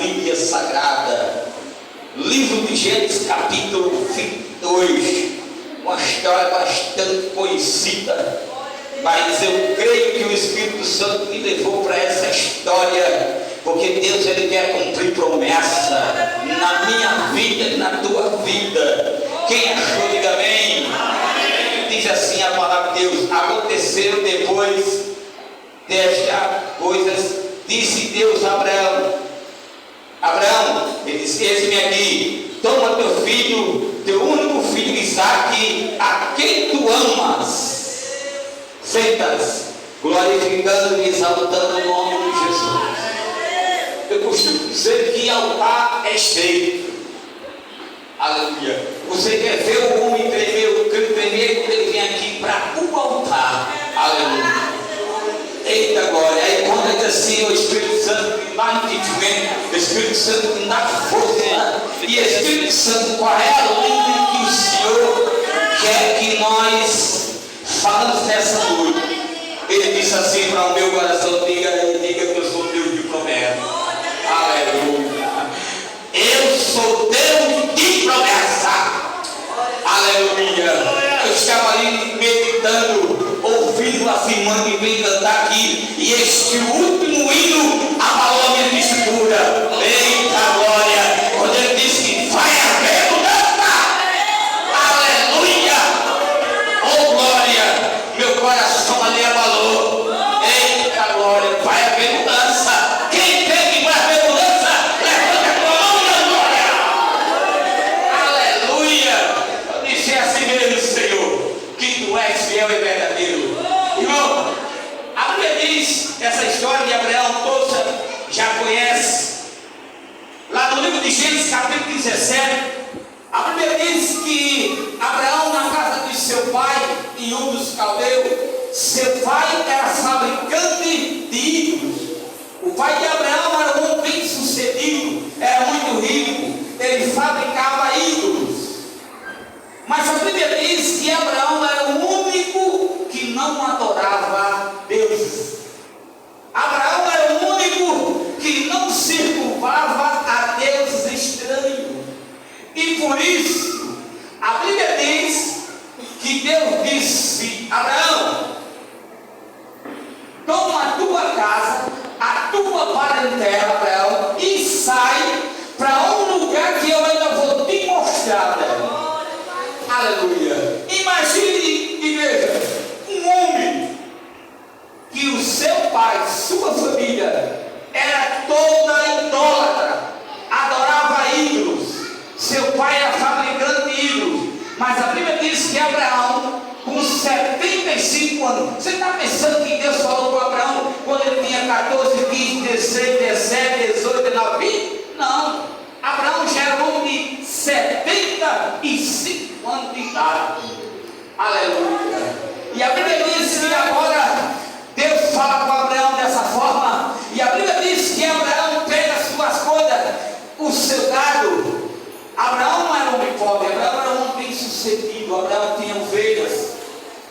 Bíblia Sagrada, livro de Gênesis, capítulo 22, uma história bastante conhecida, mas eu creio que o Espírito Santo me levou para essa história, porque Deus ele quer cumprir promessa na minha vida e na tua vida. Quem achou, diga amém. Diz assim a palavra de Deus: aconteceu depois destas coisas, disse Deus a Abraão: Abraão, ele disse, eis-me aqui, toma teu filho, teu único filho Isaque, a quem tu amas, sentas, glorificando e exaltando o nome de Jesus. Eu costumo dizer que altar é estreito. Aleluia. Você quer ver o homem tremer, o crente tremer quando ele vem aqui para o altar. Aleluia. Eita glória. Aí quando diz assim, o Espírito Santo me dá entendimento, o Espírito Santo me dá força. E Espírito Santo, qual é a língua que o Senhor quer que nós falamos nessa noite? Ele disse assim para o meu coração: diga que eu sou Deus de promessa. Aleluia. Eu sou Deus de promessa. Aleluia. Eu estava ali meditando, ouvindo, afirmando e vem cantar aqui, e este último hino abalou a minha mistura. Eita glória. Quando ele disse que vai haver mudança. Aleluia. Oh glória. Meu coração ali abalou. Eita glória. Vai haver mudança. Quem crê que vai haver mudança, levanta a tua mão na glória. Aleluia. Eu disse assim mesmo, Senhor, que tu és fiel e verdadeiro. Irmão, a Bíblia diz, essa história de Abraão, todos já conhece. Lá no livro de Gênesis, capítulo 17, a Bíblia diz que Abraão, na casa de seu pai, em dos caldeus, seu pai era fabricante de ídolos. O pai de Abraão era um homem bem sucedido, era muito rico, ele fabricava ídolos. Mas a Bíblia diz que Abraão era o único que não adorava Deus. Abraão era o único que não se curvava a deuses estranhos. E por isso, a Bíblia diz que Deus disse: Abraão, toma a tua casa, a tua parentela, Abraão, e sai para um lugar que eu ainda vou te mostrar, Abraão. Aleluia. Imagine, igreja, um homem que o seu pai, sua família, era toda idólatra, adorava ídolos. Seu pai era fabricante de ídolos. Mas a Bíblia diz que Abraão, com 75 anos, você está pensando que Deus falou com Abraão quando ele tinha 14, 15, 16, 17, 18, 19, 20? Não. Abraão já era um homem de 75 anos de idade. Aleluia. E a Bíblia diz que agora Deus fala com Abraão dessa forma. E a Bíblia diz que Abraão pega as suas coisas, o seu gado. Abraão não era um homem pobre, Abraão era um homem bem sucedido, Abraão tinha ovelhas.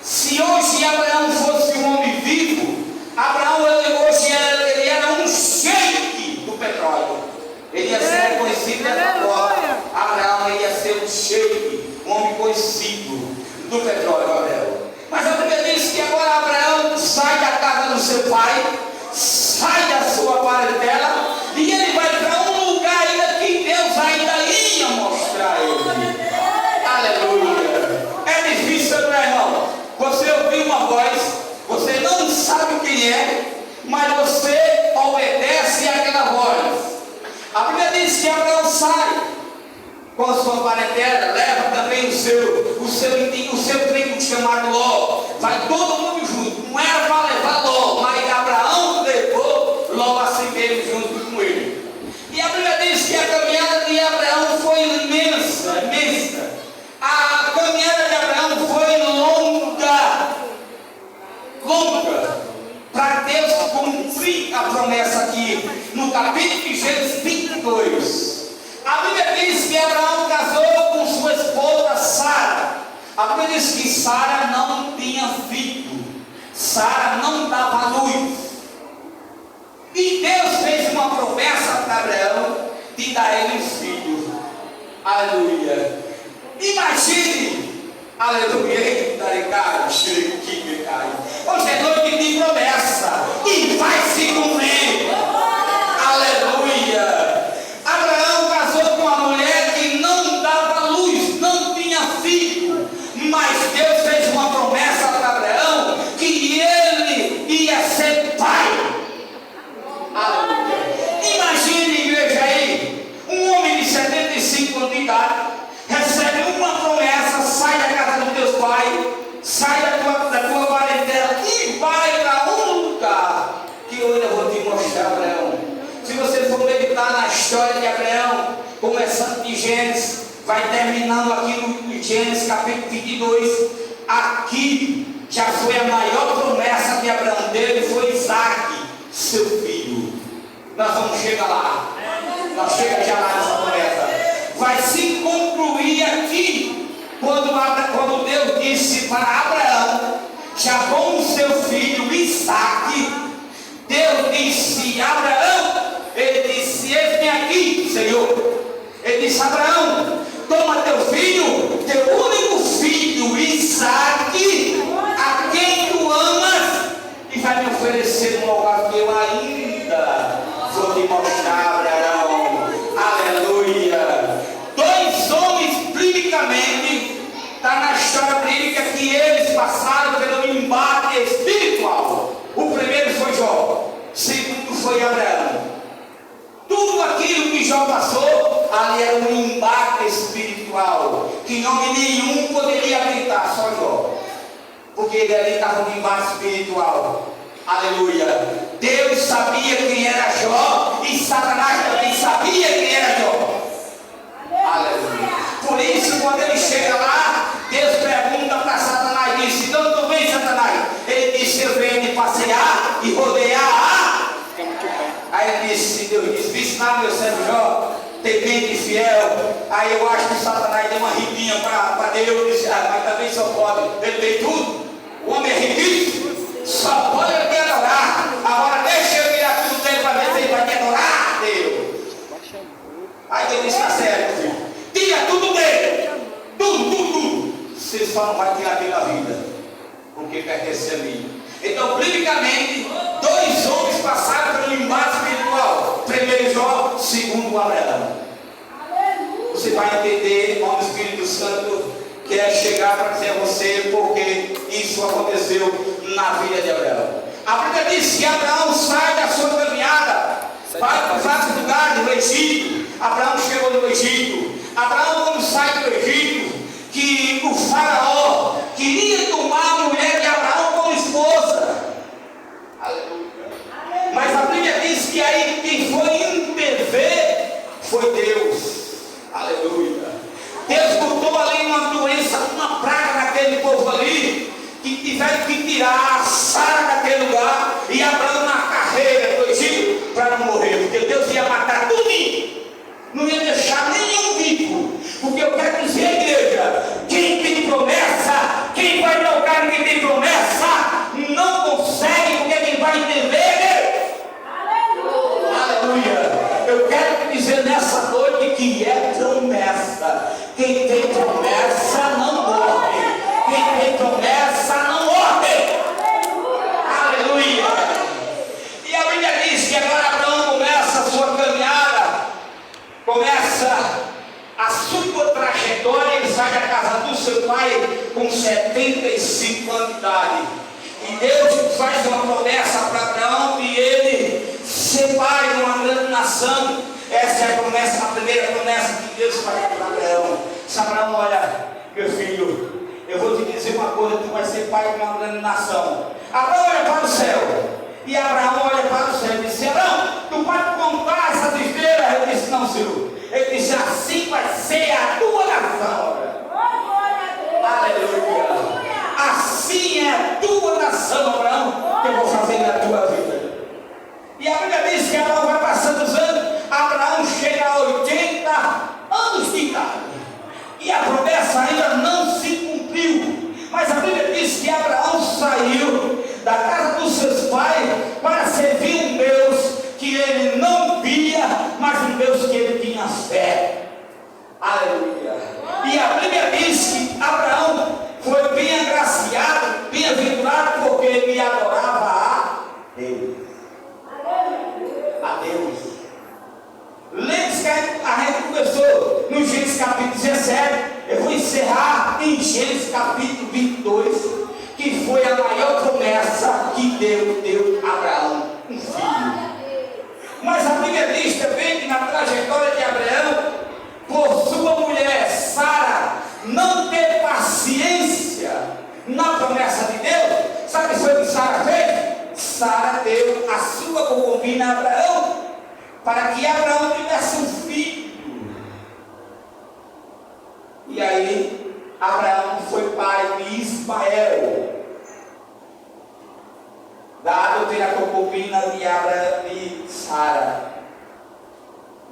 Se hoje Abraão fosse um homem vivo, Abraão hoje ele era um sheik do petróleo. Ele ia ser reconhecido dessa forma. Abraão ia ser um sheik, um homem conhecido do petróleo, Abraão. Mas a Bíblia diz que agora Abraão sai da casa do seu pai, sai da sua parentela, e ele vai para um lugar ainda que Deus ainda ia mostrar a ele. Aleluia. É difícil, não é, irmão? Você ouviu uma voz, você não sabe quem é, mas você obedece àquela voz. A Bíblia diz que Abraão sai com a sua parentela, leva também o seu primo chamado Ló. Vai todo mundo junto. Não era para levar Ló, mas Abraão levou Ló assim mesmo junto com ele. E a Bíblia diz que a caminhada de Abraão foi imensa, imensa. A caminhada de Abraão foi longa, para Deus cumprir a promessa aqui, no capítulo de Gênesis 22. A Bíblia diz que Abraão casou com sua esposa Sara. A Bíblia diz que Sara não tinha filho, Sara não dava luz. E Deus fez uma promessa para Abraão, e dar a ele um filho. Aleluia. Imagine, aleluia, hoje é noite de promessa e vai se cumprir. Aleluia. Abraão casou com uma mulher que não dava luz, não tinha filho, mas Deus fez uma promessa para Abraão que ele ia ser pai. Aleluia. Imagine, igreja, aí um homem de 75 anos de idade recebe uma promessa, sai da casa dos teus pais, sai da tua parentela e vai para um lugar que hoje eu vou te mostrar, Abraão. Se você for meditar na história de Abraão, começando de Gênesis, vai terminando aqui no Gênesis capítulo 22, aqui já foi a maior promessa que Abraão teve, foi Isaac, seu filho. Nós vamos chegar lá, nós chegamos já lá nessa promessa. Vai se concluir aqui, quando Deus disse para Abraão, já com o seu filho Isaac, Deus disse: Abraão, ele disse: eis-me aqui, Senhor. Ele disse: Abraão, toma teu filho, teu único filho Isaac, a quem tu amas, e vai me oferecer um lugar que eu ainda vou te mostrar, Abraão. Aleluia. Dois homens, biblicamente, está na história bíblica que eles passaram pelo embate espiritual. O primeiro foi Jó, o segundo foi Abraão. Tudo aquilo que Jó passou, ali era um embate espiritual, que homem nenhum poderia gritar, só Jó, porque ele ali estava no embate espiritual. Aleluia. Deus sabia quem era Jó e Satanás também sabia quem era Jó. Aleluia. Por isso, quando ele chega lá, Deus pergunta para Satanás, disse: então tu vem, Satanás? Ele disse: eu venho de passear e rodear. Aí ele disse, Deus disse: viste lá, meu servo Jó, temente fiel. Aí eu acho que Satanás deu uma ripinha para Deus, disse: mas também só pode, ele tem tudo. O homem é riquíssimo, só pode ele te adorar. Agora deixa eu virar tudo dele para ver se ele vai te adorar, Deus. Aí Deus disse: tá certo, filho, tira tudo dele, tudo. Você só não vai tirar aquilo da vida, porque pertence a mim. Então, biblicamente, dois homens passaram pelo embate espiritual. Primeiro Jó, segundo Abraão. Você vai entender como o Espírito Santo quer chegar para dizer a você porque isso aconteceu na vida de Abraão. A Bíblia diz que Abraão sai da sua caminhada, vai para vários lugares do Egito. Abraão chegou no Egito. Abraão, quando sai do Egito, que o faraó queria tomar a mulher de Abraão como esposa. Aleluia. Mas a Bíblia diz que aí quem foi intervir foi Deus. Aleluia. Deus botou ali uma doença, uma praga naquele povo ali, que tiveram que tirar a Sara daquele lugar e Abraão na carreira do Egito para não morrer, porque Deus ia matar tudinho, não ia deixar nenhum vivo. Porque eu quero dizer, igreja, quem tem promessa, quem vai tocar em quem tem promessa, não consegue, porque quem vai entender. Aleluia. Eu quero te dizer nessa noite que é promessa. Quem tem promessa não morre. Quem tem promessa não morre. Aleluia. E a Bíblia diz que agora Abraão começa a sua caminhada, começa a sua trajetória. Ele sai da casa do seu pai com 75 anos de idade. E Deus faz uma promessa para Abraão e ele ser pai de uma grande nação. Essa é a promessa, a primeira promessa que Deus faz para Abraão. Se Abraão: olha, meu filho, eu vou te dizer uma coisa, tu vai ser pai de uma grande nação. Abraão olha para o céu. E Abraão olha para o céu e disse: Abraão, tu pode contar essas estrelas? Ele disse: não, Senhor. Ele disse: assim vai ser a tua nação. Aleluia. Assim é a tua nação, Abraão, que eu vou fazer na tua vida. E a Bíblia diz que Abraão vai passando os anos. Abraão chega a 80 anos de idade. E a promessa ainda não se cumpriu. Mas a Bíblia diz que Abraão saiu da casa dos seus pais para servir um Deus que ele não via, mas um Deus que ele tinha tinha fé. Aleluia. E a Bíblia diz que Abraão foi bem agraciado, bem-aventurado, porque ele adorava a Deus. A Deus. Lembre-se que a gente começou no Gênesis capítulo 17. Eu vou encerrar em Gênesis capítulo 22, que foi a maior promessa que Deus deu a Abraão, um filho. Mas a Bíblia diz também que na trajetória de Abraão, por sua mulher Sara não ter paciência na promessa de Deus, sabe o que Sara fez? Sara deu a sua concubina a Abraão, para que Abraão tivesse um filho. E aí Abraão foi pai de Ismael, dado ter a concubina de Abraão e Sara,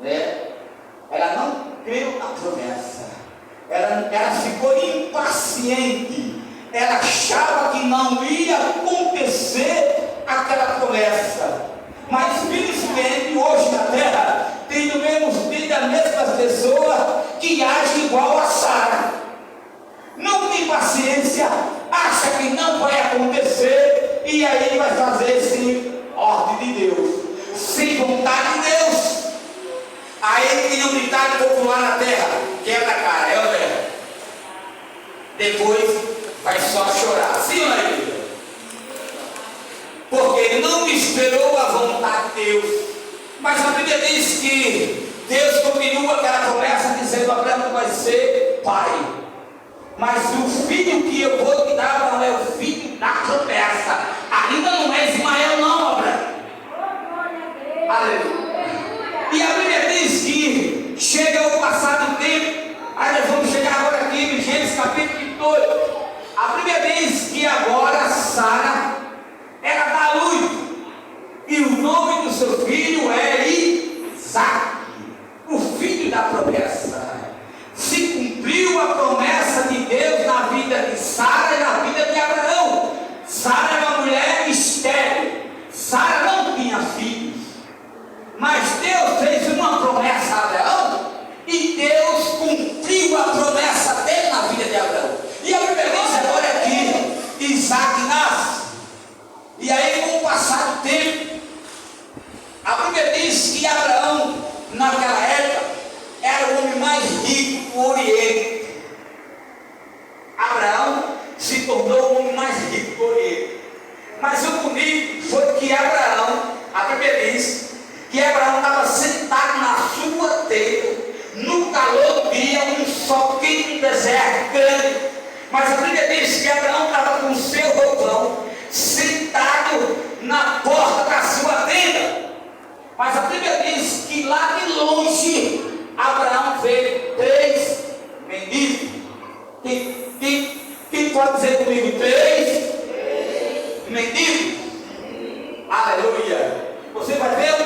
né? Ela não creu na promessa, ela ficou impaciente, ela achava que não ia acontecer aquela promessa. Mas felizmente hoje na terra tem a mesma pessoa que age igual a Sara, não tem paciência, acha que não vai acontecer, e aí vai fazer sem ordem de Deus, sem vontade de Deus. Aí tem um ditado popular na terra: quebra a cara, é ou não é? Depois vai só chorar, sim ou não é? Porque não esperou a vontade de Deus. Mas a Bíblia diz que Deus continua aquela promessa, dizendo: Abraão vai ser pai, mas o filho que eu vou te dar não é o filho da promessa, ainda não é Ismael não, Abraão. Aleluia. E a Bíblia diz que chega o passado tempo. Aí nós vamos chegar agora aqui em Gênesis capítulo 22. A Bíblia diz que agora Sara era da luz, e o nome do seu filho é Isaque, o filho da promessa. Se cumpriu a promessa de Deus na vida de Sara e na vida de Abraão. Sara era uma mulher estéril, Sara não tinha filhos, mas Deus fez uma promessa a Abraão, e Deus cumpriu a promessa dele na vida de Abraão. E a Bíblia diz agora que Isaque nasce. E aí, com o passar do tempo, a Bíblia diz que Abraão, naquela época, era o homem mais rico do Oriente. Abraão se tornou o homem mais rico do Oriente. Mas o bonito foi que Abraão, a Bíblia diz que Abraão estava sentado na sua tenda, no calor do dia, um sol quente, um deserto grande. Mas a Bíblia diz que Abraão estava com o seu roupão, sentado na porta da sua tenda. Mas a Bíblia diz que lá de longe Abraão vê 3 mendigos. Quem pode dizer comigo? 3 mendigos. Aleluia. Você vai ver o